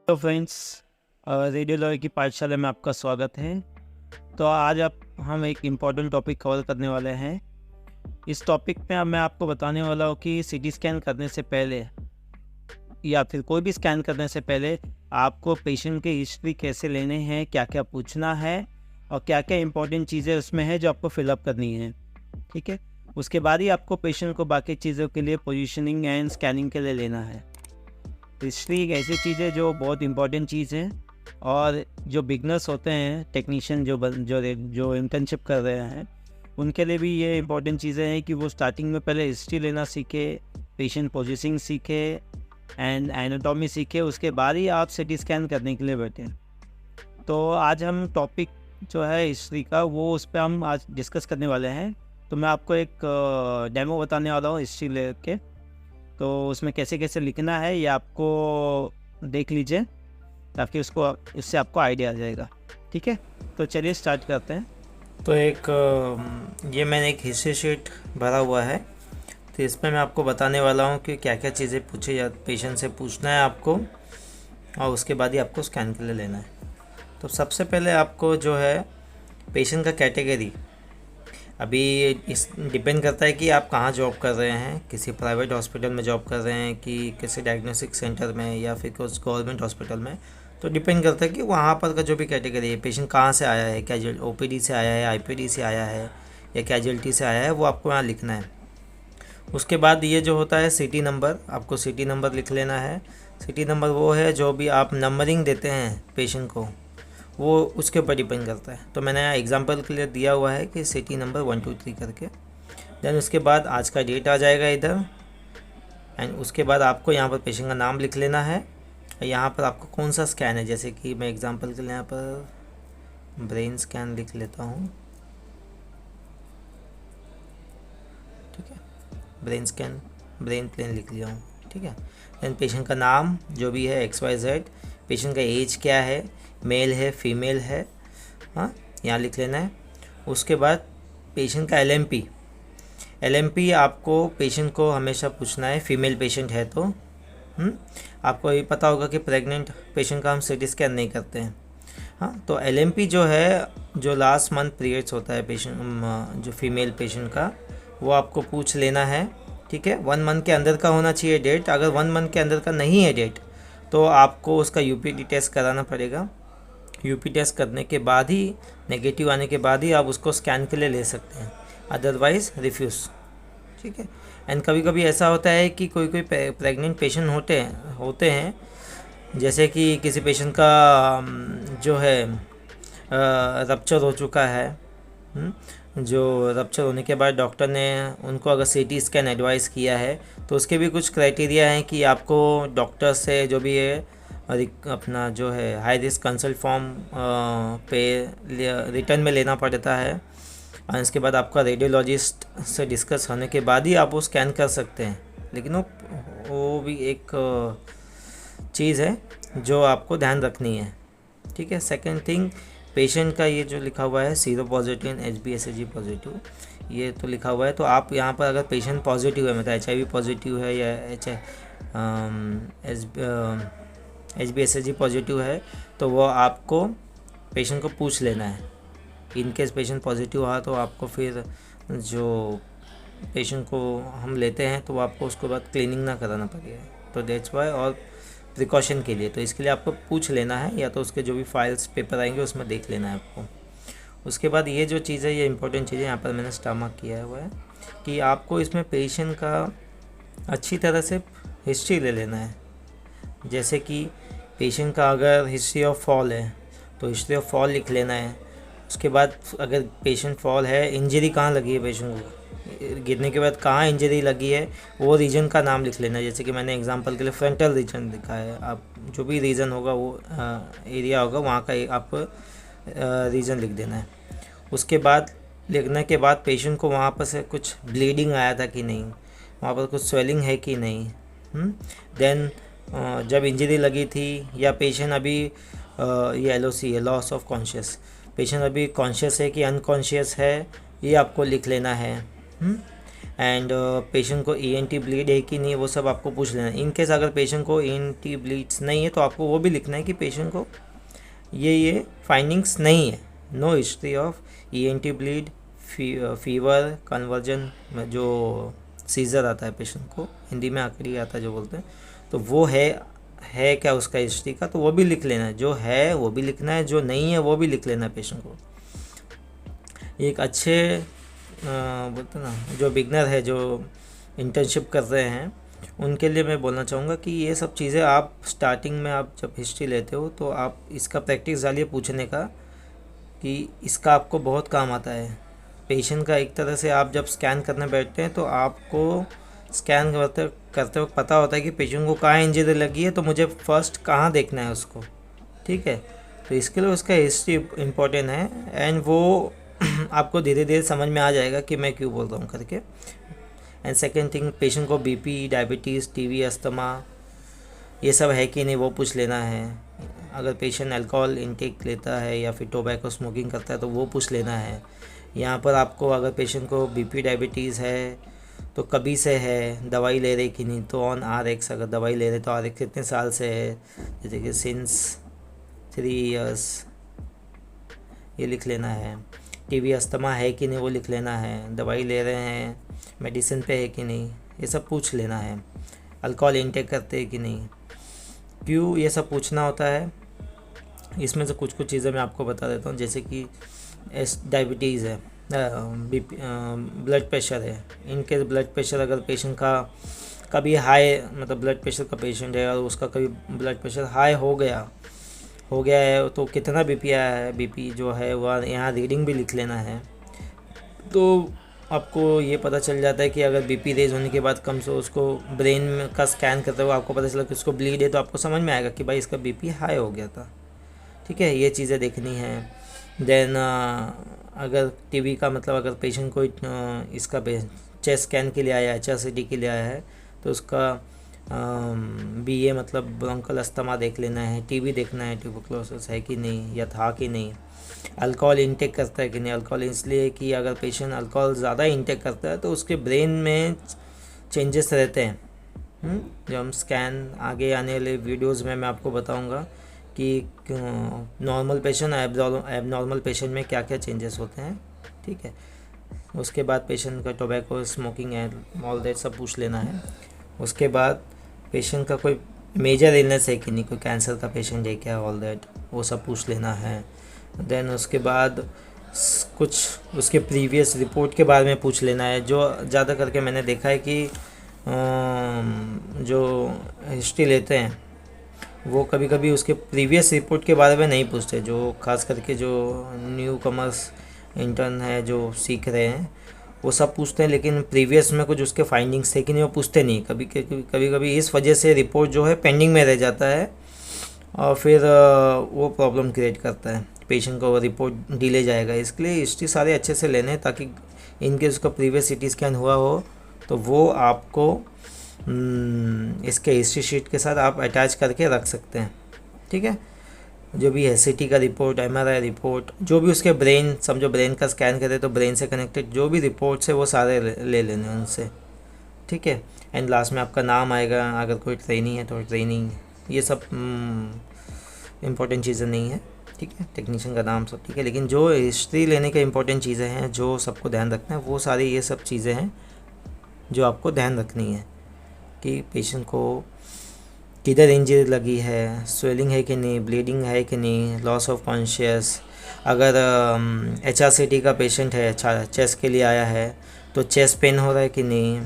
Hello friends, radiology की पाठशाला में आपका स्वागत है। तो आज हम एक इम्पॉर्टेंट टॉपिक कवर करने वाले हैं। इस टॉपिक में अब मैं आपको बताने वाला हूँ कि सीटी स्कैन करने से पहले या फिर कोई भी स्कैन करने से पहले आपको पेशेंट की हिस्ट्री कैसे लेने हैं, क्या क्या पूछना है और क्या क्या इंपॉर्टेंट चीज़ें उसमें हैं जो आपको फिलअप करनी है। ठीक है, उसके बाद ही आपको पेशेंट को बाकी चीज़ों के लिए पोजीशनिंग एंड स्कैनिंग के लिए लेना है। हिस्ट्री एक ऐसी चीज़ है जो बहुत इंपॉर्टेंट चीज़ है और जो बिगनर्स होते हैं, टेक्नीशियन जो इंटर्नशिप कर रहे हैं, उनके लिए भी ये इंपॉर्टेंट चीज़ें हैं कि वो स्टार्टिंग में पहले हिस्ट्री लेना सीखे, पेशेंट पोजीशनिंग सीखे एंड एनाटॉमी सीखे, उसके बाद ही आप सीटी स्कैन करने के लिए बैठे। तो आज हम टॉपिक जो है हिस्ट्री का वो उस पर हम आज डिस्कस करने वाले हैं। तो मैं आपको एक डेमो बताने वाला हूँ हिस्ट्री लेके। तो उसमें कैसे कैसे लिखना है ये आपको देख लीजिए ताकि इससे आपको आइडिया आ जाएगा। ठीक है, तो चलिए स्टार्ट करते हैं। तो ये मैंने एक हिस्ट्री शीट भरा हुआ है। तो इसमें मैं आपको बताने वाला हूँ कि क्या क्या चीज़ें पूछे या पेशेंट से पूछना है आपको, और उसके बाद ही आपको स्कैन के लिए लेना है। तो सबसे पहले आपको जो है पेशेंट का कैटेगरी, अभी इस डिपेंड करता है कि आप कहाँ जॉब कर रहे हैं, किसी प्राइवेट हॉस्पिटल में जॉब कर रहे हैं कि किसी डायग्नोस्टिक सेंटर में या फिर कुछ गवर्नमेंट हॉस्पिटल में। तो डिपेंड करता है कि वहाँ पर का जो भी कैटेगरी है, पेशेंट कहाँ से आया है, कैजुअल ओपीडी से आया है, आईपीडी से आया है या कैजुअलिटी से आया है, वो आपको यहाँ लिखना है। उसके बाद ये जो होता है सिटी नंबर, आपको सिटी नंबर लिख लेना है। सिटी नंबर वो है जो भी आप नंबरिंग देते हैं पेशेंट को, वो उसके ऊपर डिपेंड करता है। तो मैंने यहाँ एग्जांपल के लिए दिया हुआ है कि सिटी नंबर 1 2 3 करके। देन उसके बाद आज का डेट आ जाएगा इधर, एंड उसके बाद आपको यहाँ पर पेशेंट का नाम लिख लेना है। यहाँ पर आपको कौन सा स्कैन है, जैसे कि मैं एग्जांपल के लिए यहाँ पर ब्रेन स्कैन लिख लेता हूँ। ठीक है, ब्रेन स्कैन, ब्रेन प्लेन लिख लिया हूँ। ठीक है, देन पेशेंट का नाम जो भी है XYZ, पेशेंट का एज क्या है, मेल है फीमेल है, हाँ यहाँ लिख लेना है। उसके बाद पेशेंट का LMP आपको पेशेंट को हमेशा पूछना है, फीमेल पेशेंट है तो। आपको ये पता होगा कि प्रेग्नेंट पेशेंट का हम सीटी स्कैन नहीं करते हैं। हाँ, तो LMP जो है, जो लास्ट मंथ पीरियड्स होता है पेशेंट, जो फीमेल पेशेंट का, वो आपको पूछ लेना है। ठीक है, 1 मंथ के अंदर का होना चाहिए डेट। अगर 1 मंथ के अंदर का नहीं है डेट तो आपको उसका UPD टेस्ट कराना पड़ेगा। UPD टेस्ट करने के बाद ही, नेगेटिव आने के बाद ही आप उसको स्कैन के लिए ले सकते हैं, अदरवाइज़ रिफ्यूज़। ठीक है, एंड कभी कभी ऐसा होता है कि कोई प्रेग्नेंट पेशेंट होते हैं, जैसे कि किसी पेशेंट का जो है रप्चर हो चुका है। जो रप्चर होने के बाद डॉक्टर ने उनको अगर CT स्कैन एडवाइस किया है, तो उसके भी कुछ क्राइटेरिया हैं कि आपको डॉक्टर से जो भी है अपना जो है हाई रिस्क कंसल्ट फॉर्म पे रिटर्न में लेना पड़ता है, और इसके बाद आपका रेडियोलॉजिस्ट से डिस्कस होने के बाद ही आप वो स्कैन कर सकते हैं। लेकिन वो भी एक चीज़ है जो आपको ध्यान रखनी है। ठीक है, सेकंड थिंग, पेशेंट का ये जो लिखा हुआ है sero positive and HbSAg positive, ये तो लिखा हुआ है। तो आप यहाँ पर अगर पेशेंट पॉजिटिव है, मतलब HIV पॉजिटिव है या HbSAg पॉजिटिव है, तो वो आपको पेशेंट को पूछ लेना है। इन केस पेशेंट पॉजिटिव हुआ तो आपको फिर जो पेशेंट को हम लेते हैं तो आपको उसके बाद क्लीनिंग ना कराना पड़ेगा। तो दैट्स वाई, और प्रिकॉशन के लिए, तो इसके लिए आपको पूछ लेना है, या तो उसके जो भी फाइल्स पेपर आएंगे उसमें देख लेना है आपको। उसके बाद ये जो चीज़ है, ये इंपॉर्टेंट चीज़ है, यहाँ पर मैंने स्टार मार्क किया हुआ है कि आपको इसमें पेशेंट का अच्छी तरह से हिस्ट्री ले लेना है। जैसे कि पेशेंट का अगर हिस्ट्री ऑफ फॉल है तो हिस्ट्री ऑफ फॉल लिख लेना है। उसके बाद अगर पेशेंट फॉल है, इंजरी कहाँ लगी है, पेशेंट को गिरने के बाद कहाँ इंजरी लगी है, वो रीजन का नाम लिख लेना है। जैसे कि मैंने एग्जांपल के लिए फ्रंटल रीजन लिखा है, आप जो भी रीजन होगा, वो एरिया होगा, वहाँ का आपको रीजन लिख देना है। उसके बाद लिखने के बाद पेशेंट को वहाँ पर से कुछ ब्लीडिंग आया था कि नहीं, वहाँ पर कुछ स्वेलिंग है कि नहीं। देन जब इंजरी लगी थी, या पेशेंट अभी ये LOC है, लॉस ऑफ एंड पेशेंट को ईएनटी ब्लीड है कि नहीं वो सब आपको पूछ लेना है। इन केस अगर पेशेंट को ईएनटी ब्लीड्स नहीं है तो आपको वो भी लिखना है कि पेशेंट को ये फाइंडिंग्स नहीं है, no history of ENT bleed, fever, convulsion, जो सीजर आता है पेशेंट को, हिंदी में आखिरी आता है जो बोलते हैं, तो वो है क्या उसका हिस्ट्री का, तो वो भी लिख लेना है। जो है वो भी लिखना है, जो नहीं है वो भी लिख लेना है पेशेंट को। एक अच्छे बोलते ना जो बिगनर है, जो इंटर्नशिप कर रहे हैं, उनके लिए मैं बोलना चाहूँगा कि ये सब चीज़ें आप स्टार्टिंग में आप जब हिस्ट्री लेते हो तो आप इसका प्रैक्टिस डालिए पूछने का, कि इसका आपको बहुत काम आता है। पेशेंट का एक तरह से आप जब स्कैन करने बैठते हैं तो आपको स्कैन करते वक्त पता होता है कि पेशेंट को कहाँ इंजरी लगी है, तो मुझे फर्स्ट कहाँ देखना है उसको, ठीक है। तो इसके लिए उसका हिस्ट्री इम्पोर्टेंट है, एंड वो आपको धीरे धीरे समझ में आ जाएगा कि मैं क्यों बोल रहा हूँ करके। एंड सेकेंड थिंग, पेशेंट को बीपी, डायबिटीज़, टीवी, अस्थमा ये सब है कि नहीं वो पूछ लेना है। अगर पेशेंट अल्कोहल इनटेक लेता है या फिर टोबैको स्मोकिंग करता है तो वो पूछ लेना है। यहाँ पर आपको अगर पेशेंट को बीपी, डायबिटीज़ है तो कभी से है, दवाई ले रहे कि नहीं, तो ऑन RX, अगर दवाई ले रहे तो RX कितने साल से है, जैसे कि सिंस 3 years, ये लिख लेना है। टीवी, अस्थमा है कि नहीं वो लिख लेना है। दवाई ले रहे हैं, मेडिसिन पे है कि नहीं, ये सब पूछ लेना है। अल्कोहल इंटेक करते हैं कि नहीं। क्यों ये सब पूछना होता है, इसमें से कुछ चीज़ें मैं आपको बता देता हूँ। जैसे कि डायबिटीज़ है, बीपी, ब्लड प्रेशर है। इनकेस ब्लड प्रेशर अगर पेशेंट का कभी हाई, मतलब ब्लड प्रेशर का पेशेंट है और उसका कभी ब्लड प्रेशर हाई हो गया है, तो कितना बीपी आया है, बीपी जो है वह यहाँ रीडिंग भी लिख लेना है। तो आपको ये पता चल जाता है कि अगर बीपी रेज होने के बाद कम से उसको ब्रेन का स्कैन करते हुए आपको पता चला कि उसको ब्लीड है, तो आपको समझ में आएगा कि भाई इसका बीपी हाई हो गया था, ठीक है। ये चीज़ें देखनी है। देन अगर टीबी का मतलब अगर पेशेंट को इसका चेस्ट स्कैन के लिए आया है, HRCT के लिए आया है, तो उसका BA मतलब ब्रोंकल अस्थमा देख लेना है। टीबी देखना है, ट्यूबरकुलोसिस है कि नहीं या था कि नहीं। अल्कोहल इंटेक करता है कि नहीं। अल्कोहल इसलिए कि अगर पेशेंट अल्कोहल ज़्यादा इंटेक करता है तो उसके ब्रेन में चेंजेस रहते हैं। जो हम स्कैन आगे आने वाले वीडियोज़ में मैं आपको बताऊंगा कि नॉर्मल पेशेंट, एबनॉर्मल पेशेंट में क्या क्या चेंजेस होते हैं, ठीक है। उसके बाद पेशेंट का टोबैको, स्मोकिंग है, ऑल दैट सब पूछ लेना है। उसके बाद पेशेंट का कोई मेजर इलनेस है कि नहीं, कोई कैंसर का पेशेंट है क्या, ऑल दैट वो सब पूछ लेना है। देन उसके बाद कुछ उसके प्रीवियस रिपोर्ट के बारे में पूछ लेना है। जो ज़्यादा करके मैंने देखा है कि जो हिस्ट्री लेते हैं वो कभी कभी उसके प्रीवियस रिपोर्ट के बारे में नहीं पूछते। जो खास करके जो न्यू कमर्स इंटर्न है जो सीख रहे हैं वो सब पूछते हैं, लेकिन प्रीवियस में कुछ उसके फाइंडिंग्स थे कि नहीं वो पूछते नहीं। कभी इस वजह से रिपोर्ट जो है पेंडिंग में रह जाता है और फिर वो प्रॉब्लम क्रिएट करता है, पेशेंट को रिपोर्ट डिले जाएगा। इसके लिए हिस्ट्री सारे अच्छे से लेने हैं ताकि इनकेस उसका प्रीवियस CT स्कैन हुआ हो तो वो आपको इसके हिस्ट्री शीट के साथ आप अटैच करके रख सकते हैं, ठीक है। जो भी है CT का रिपोर्ट, MRI रिपोर्ट, जो भी उसके ब्रेन, समझो ब्रेन का स्कैन करे तो ब्रेन से कनेक्टेड जो भी रिपोर्ट्स है वो सारे ले लेने उनसे, ठीक है। एंड लास्ट में आपका नाम आएगा, अगर कोई ट्रेनिंग है तो ट्रेनिंग, ये सब इम्पोर्टेंट चीज़ें नहीं है, ठीक है। टेक्नीशियन का नाम सब ठीक है, लेकिन जो हिस्ट्री लेने के इम्पोर्टेंट चीज़ें हैं जो सबको ध्यान रखना है वो सारी ये सब चीज़ें हैं जो आपको ध्यान रखनी है कि पेशेंट को किधर इंजरी लगी है, स्वेलिंग है कि नहीं, ब्लीडिंग है कि नहीं, लॉस ऑफ कॉन्शियस। अगर HRCT का पेशेंट है, चेस्ट के लिए आया है तो चेस्ट पेन हो रहा है कि नहीं।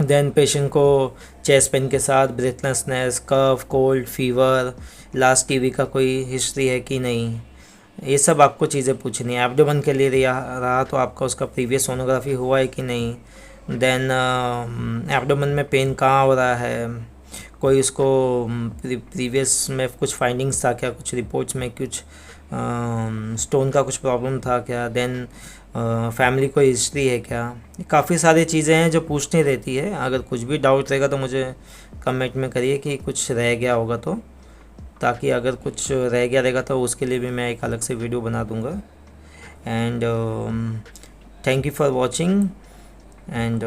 देन पेशेंट को चेस्ट पेन के साथ ब्रेथलेसनेस, कफ, कोल्ड, फीवर, लास्ट TB का कोई हिस्ट्री है कि नहीं, ये सब आपको चीज़ें पूछनी है। एब्डोमेन के लिए रहा तो आपका उसका प्रीवियस सोनोग्राफी हुआ है कि नहीं। देन एब्डोमेन में पेन कहाँ हो रहा है, कोई उसको प्रीवियस में कुछ फाइंडिंग्स था क्या, कुछ रिपोर्ट्स में कुछ स्टोन का कुछ प्रॉब्लम था क्या। देन फैमिली कोई हिस्ट्री है क्या। काफ़ी सारी चीज़ें हैं जो पूछनी रहती है। अगर कुछ भी डाउट रहेगा तो मुझे कमेंट में करिए कि कुछ रह गया होगा तो, ताकि अगर कुछ रह गया रहेगा तो उसके लिए भी मैं एक अलग से वीडियो बना दूंगा। And thank you for watching. And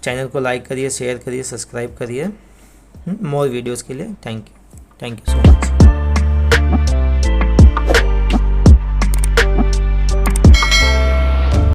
channel को लाइक करिए, शेयर करिए, सब्सक्राइब करिए मोर वीडियोज़ के लिए। Thank you so much.